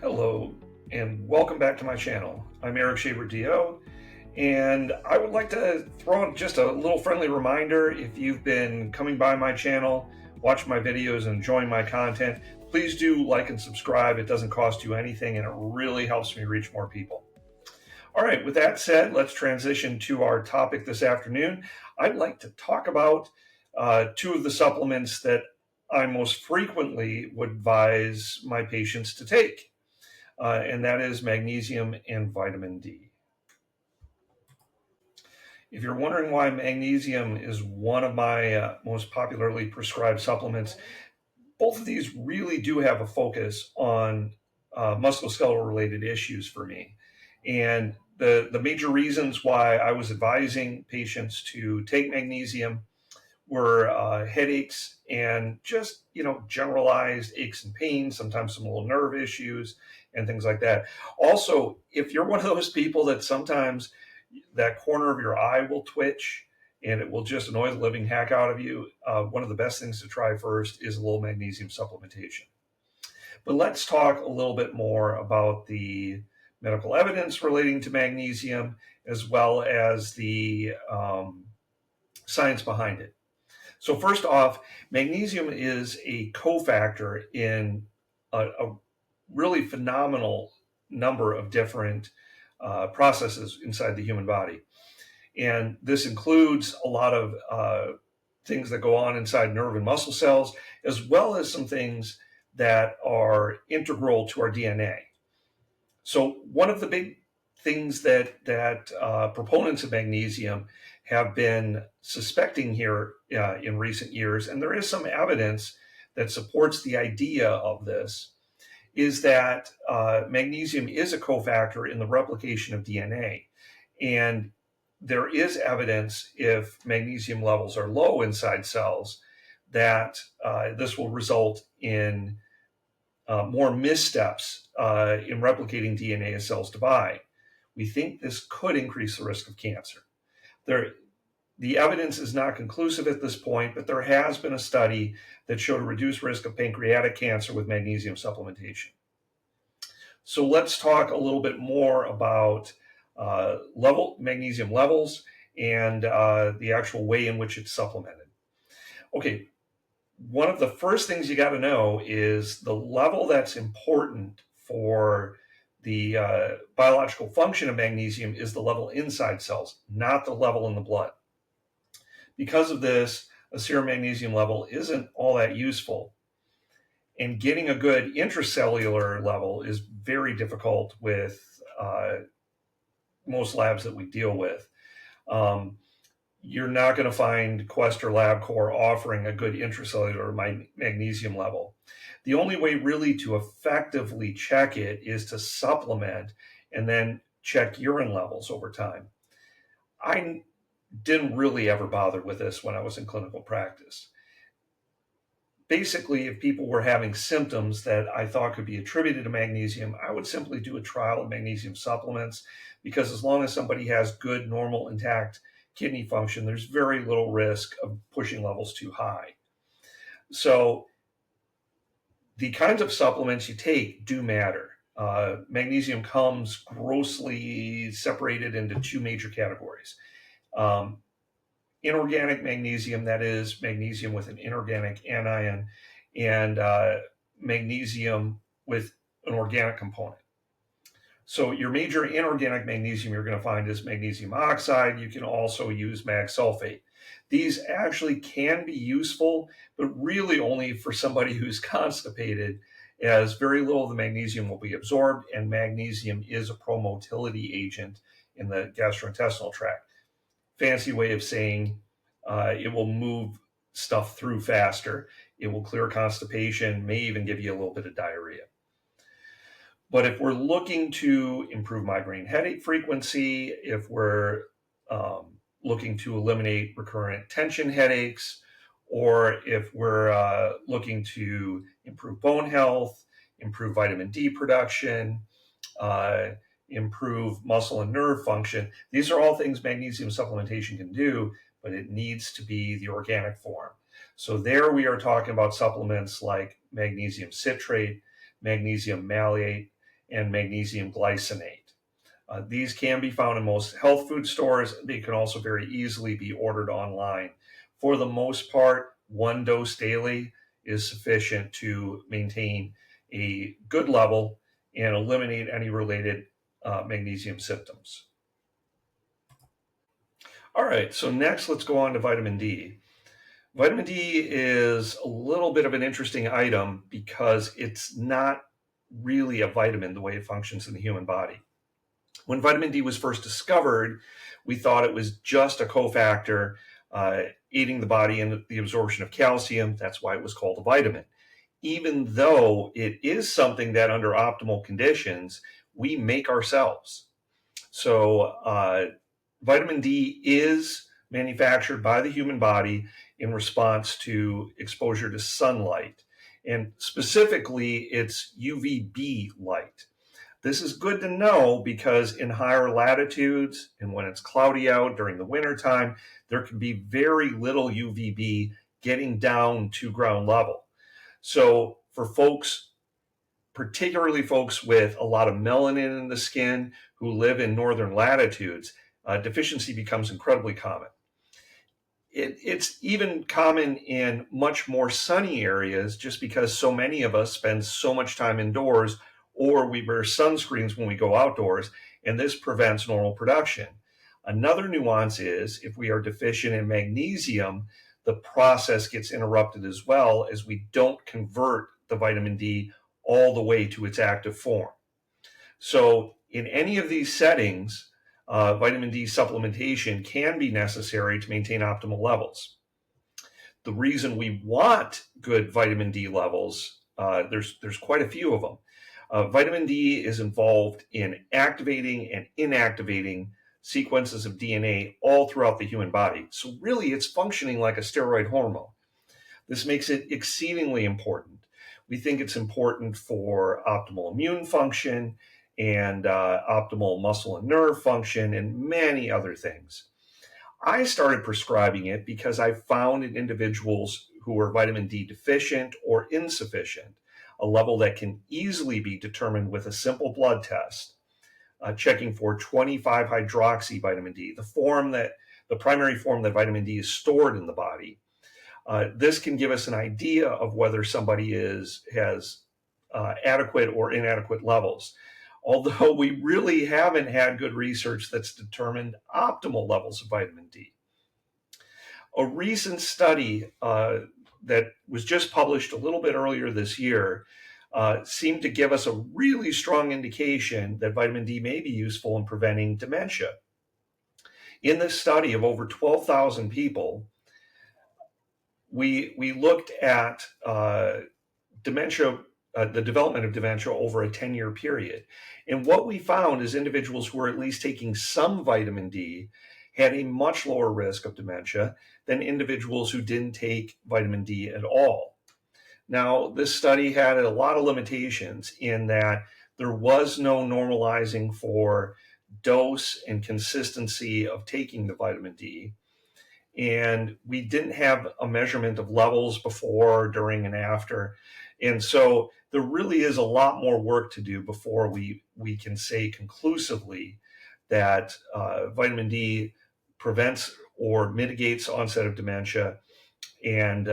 Hello, and welcome back to my channel. I'm Erik Schabert, DO, and I would like to throw in just a little friendly reminder. If you've been coming by my channel, watching my videos, and enjoying my content, please do like and subscribe. It doesn't cost you anything, and it really helps me reach more people. All right, with that said, let's transition to our topic this afternoon. I'd like to talk about two of the supplements that I most frequently would advise my patients to take. And that is magnesium and vitamin D. If you're wondering why magnesium is one of my most popularly prescribed supplements, both of these really do have a focus on musculoskeletal related issues for me. And the major reasons why I was advising patients to take magnesium were headaches and just, generalized aches and pains, sometimes some little nerve issues and things like that. Also, if you're one of those people that sometimes that corner of your eye will twitch and it will just annoy the living heck out of you, one of the best things to try first is a little magnesium supplementation. But let's talk a little bit more about the medical evidence relating to magnesium as well as the science behind it. So first off, magnesium is a cofactor in a really phenomenal number of different processes inside the human body. And this includes a lot of things that go on inside nerve and muscle cells, as well as some things that are integral to our DNA. So one of the big things that proponents of magnesium have been suspecting here in recent years, and there is some evidence that supports the idea of this, is that magnesium is a cofactor in the replication of DNA. And there is evidence if magnesium levels are low inside cells that this will result in more missteps in replicating DNA as cells divide. We think this could increase the risk of cancer. The evidence is not conclusive at this point, but there has been a study that showed a reduced risk of pancreatic cancer with magnesium supplementation. So let's talk a little bit more about magnesium levels and the actual way in which it's supplemented. Okay, one of the first things you got to know is the level that's important for the biological function of magnesium is the level inside cells, not the level in the blood. Because of this, a serum magnesium level isn't all that useful. And getting a good intracellular level is very difficult with most labs that we deal with. You're not going to find Quest or LabCorp offering a good intracellular magnesium level. The only way really to effectively check it is to supplement and then check urine levels over time. I didn't really ever bother with this when I was in clinical practice. Basically, if people were having symptoms that I thought could be attributed to magnesium, I would simply do a trial of magnesium supplements, because as long as somebody has good, normal, intact kidney function, there's very little risk of pushing levels too high. So the kinds of supplements you take do matter. Magnesium comes grossly separated into two major categories. Inorganic magnesium, that is magnesium with an inorganic anion, and magnesium with an organic component. So your major inorganic magnesium you're going to find is magnesium oxide. You can also use mag sulfate. These actually can be useful, but really only for somebody who's constipated, as very little of the magnesium will be absorbed, and magnesium is a promotility agent in the gastrointestinal tract. Fancy way of saying it will move stuff through faster. It will clear constipation, may even give you a little bit of diarrhea. But if we're looking to improve migraine headache frequency, if we're looking to eliminate recurrent tension headaches, or if we're looking to improve bone health, improve vitamin D production, improve muscle and nerve function, these are all things magnesium supplementation can do, but it needs to be the organic form. So there we are talking about supplements like magnesium citrate, magnesium malate, and magnesium glycinate. These can be found in most health food stores. They can also very easily be ordered online. For the most part, one dose daily is sufficient to maintain a good level and eliminate any related magnesium symptoms. All right, so next let's go on to vitamin D. Vitamin D is a little bit of an interesting item because it's not really a vitamin the way it functions in the human body. When vitamin D was first discovered, we thought it was just a cofactor aiding the body in the absorption of calcium. That's why it was called a vitamin. Even though it is something that under optimal conditions, we make ourselves. So vitamin D is manufactured by the human body in response to exposure to sunlight. And specifically, it's UVB light. This is good to know because in higher latitudes and when it's cloudy out during the wintertime, there can be very little UVB getting down to ground level. So for folks, particularly folks with a lot of melanin in the skin who live in northern latitudes, deficiency becomes incredibly common. It's even common in much more sunny areas just because so many of us spend so much time indoors, or we wear sunscreens when we go outdoors, and this prevents normal production. Another nuance is if we are deficient in magnesium, the process gets interrupted as well as we don't convert the vitamin D all the way to its active form. So in any of these settings, vitamin D supplementation can be necessary to maintain optimal levels. The reason we want good vitamin D levels, there's quite a few of them. Vitamin D is involved in activating and inactivating sequences of DNA all throughout the human body. So really, it's functioning like a steroid hormone. This makes it exceedingly important. We think it's important for optimal immune function and optimal muscle and nerve function and many other things. I started prescribing it because I found in individuals who were vitamin D deficient or insufficient a level that can easily be determined with a simple blood test, checking for 25 hydroxy vitamin D, the primary form that vitamin D is stored in the body. This can give us an idea of whether somebody has adequate or inadequate levels. Although we really haven't had good research that's determined optimal levels of vitamin D. A recent study that was just published a little bit earlier this year seemed to give us a really strong indication that vitamin D may be useful in preventing dementia. In this study of over 12,000 people, we looked at dementia, the development of dementia over a 10-year period. And what we found is individuals who were at least taking some vitamin D had a much lower risk of dementia than individuals who didn't take vitamin D at all. Now, this study had a lot of limitations in that there was no normalizing for dose and consistency of taking the vitamin D. And we didn't have a measurement of levels before, during, and after. And so there really is a lot more work to do before we can say conclusively that vitamin D prevents or mitigates onset of dementia, and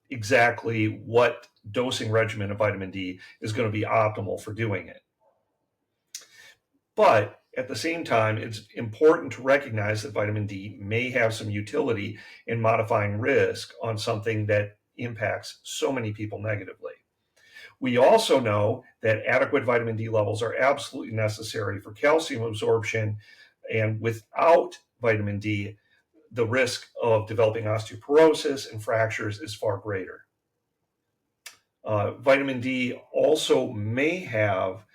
exactly what dosing regimen of vitamin D is going to be optimal for doing it. But at the same time, it's important to recognize that vitamin D may have some utility in modifying risk on something that impacts so many people negatively. We also know that adequate vitamin D levels are absolutely necessary for calcium absorption, and without vitamin D, the risk of developing osteoporosis and fractures is far greater. Vitamin D also may have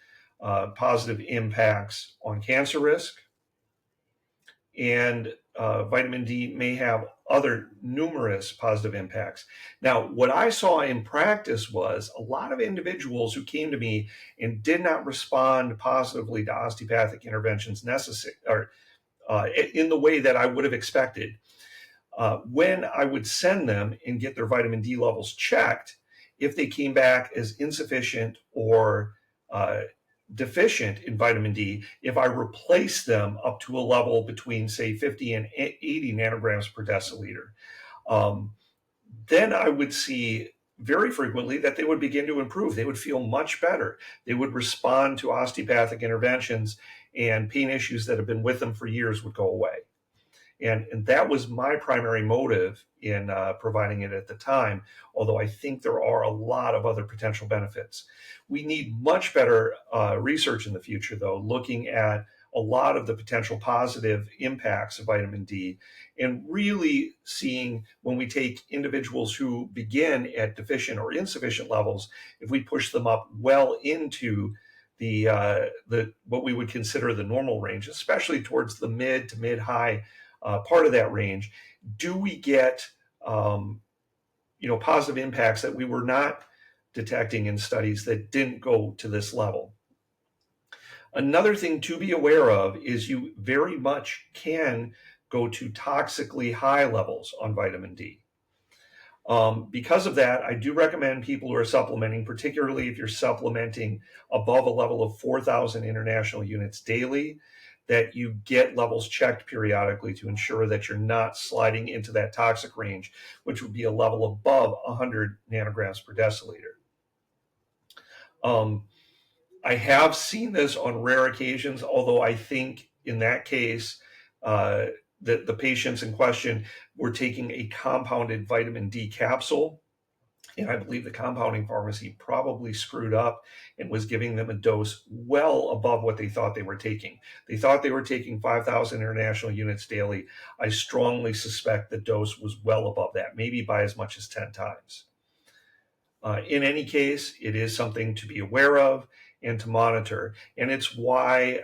positive impacts on cancer risk, and vitamin D may have other numerous positive impacts. Now, what I saw in practice was a lot of individuals who came to me and did not respond positively to osteopathic interventions necessary or in the way that I would have expected. When I would send them and get their vitamin D levels checked, if they came back as insufficient or uh, deficient in vitamin D, if I replace them up to a level between, say, 50 and 80 nanograms per deciliter, um, then I would see very frequently that they would begin to improve. They would feel much better. They would respond to osteopathic interventions, and pain issues that have been with them for years would go away. And that was my primary motive in providing it at the time, although I think there are a lot of other potential benefits. We need much better research in the future, though, looking at a lot of the potential positive impacts of vitamin D, and really seeing, when we take individuals who begin at deficient or insufficient levels, if we push them up well into the what we would consider the normal range, especially towards the mid to mid high part of that range, do we get positive impacts that we were not detecting in studies that didn't go to this level? Another thing to be aware of is you very much can go to toxically high levels on vitamin D. Because of that, I do recommend people who are supplementing, particularly if you're supplementing above a level of 4,000 international units daily, that you get levels checked periodically to ensure that you're not sliding into that toxic range, which would be a level above 100 nanograms per deciliter. I have seen this on rare occasions, although I think in that case, the patients in question were taking a compounded vitamin D capsule, and I believe the compounding pharmacy probably screwed up and was giving them a dose well above what they thought they were taking. They thought they were taking 5,000 international units daily. I strongly suspect the dose was well above that, maybe by as much as 10 times. In any case, it is something to be aware of and to monitor. And it's why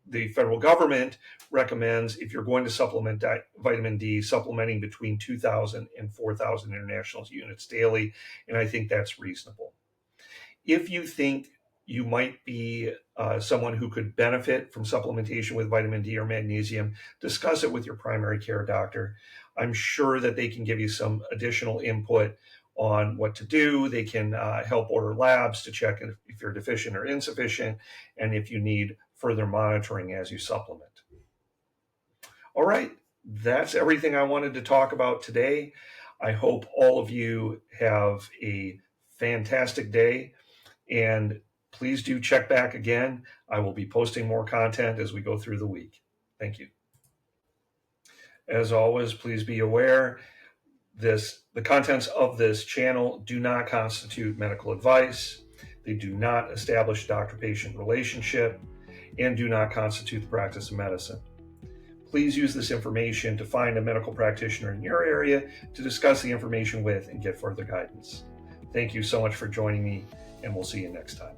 the federal government recommends, if you're going to supplement vitamin D, supplementing between 2,000 and 4,000 international units daily. And I think that's reasonable. If you think you might be someone who could benefit from supplementation with vitamin D or magnesium, discuss it with your primary care doctor. I'm sure that they can give you some additional input on what to do. They can help order labs to check if you're deficient or insufficient, and if you need further monitoring as you supplement. All right, that's everything I wanted to talk about today. I hope all of you have a fantastic day, and please do check back again. I will be posting more content as we go through the week. Thank you. As always, please be aware the contents of this channel do not constitute medical advice. They do not establish doctor-patient relationship and do not constitute the practice of medicine. Please use this information to find a medical practitioner in your area to discuss the information with and get further guidance. Thank you so much for joining me, and we'll see you next time.